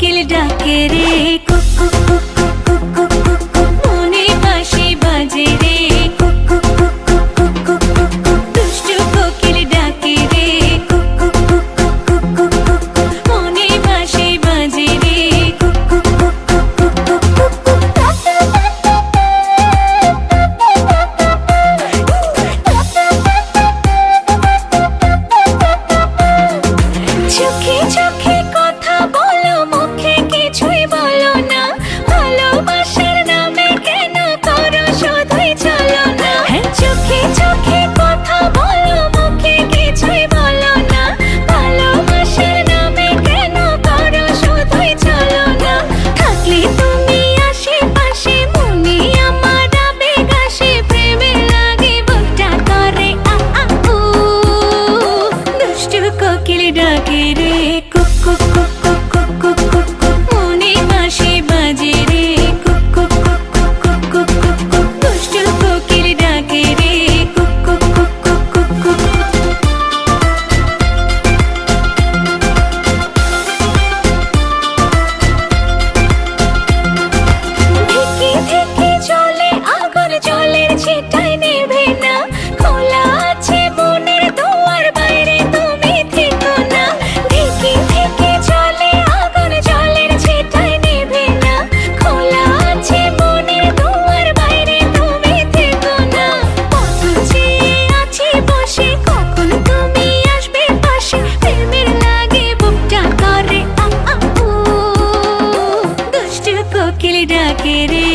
কোকিল ডাকে রে cook cook cook cook cook cook cook, মনে বাঁশি বাজে রে cook cook cook cook cook cook cook, দুষ্টু কোকিল ডাকে রে cook cook cook cook cook cook cook, মনে বাঁশি বাজে রে cook cook cook cook cook cook cook. চোখে চোখে কথা বলো, মুখে কিছুই বলো না, ভালোবাসার নামে কেন করো শুধুই চলো না। চোখে চোখে কথা বলো, মুখে কিছুই বলো না, ভালোবাসার নামে কেন করো শুধুই চলো না। থাকলে তুমি আশেপাশে, মনে আমার আবেগ আসে, প্রেমে লাগে বুকটা করে আ আ উ, দুষ্টু কোকিল ডাকে রে cook cook cook cook cook cook cook cook, মনে বাঁশি বাজে রে cook cook cook cook cook cook cook cook, দুষ্টু কোকিল ডাকে রে cook cook cook cook cook cook cook. ঢেকে ঢেকে চলে আগুন, জলের ছিটায় নেভে না, খোলা আছে মনের দুয়ার, বাইরে তুমি থেকো না। ঢেকে ঢেকে চলে আগুন, জলের ছিটায় নেভে না, খোলা আছে মনের দুয়ার, বাইরে তুমি থেকো না। কত চেয়ে আছি বসে, কখন তুমি আসবে পাশে, প্রেমের লাগে বুকটা করে আ আ উ, দুষ্টু কোকিল ডাকে রে।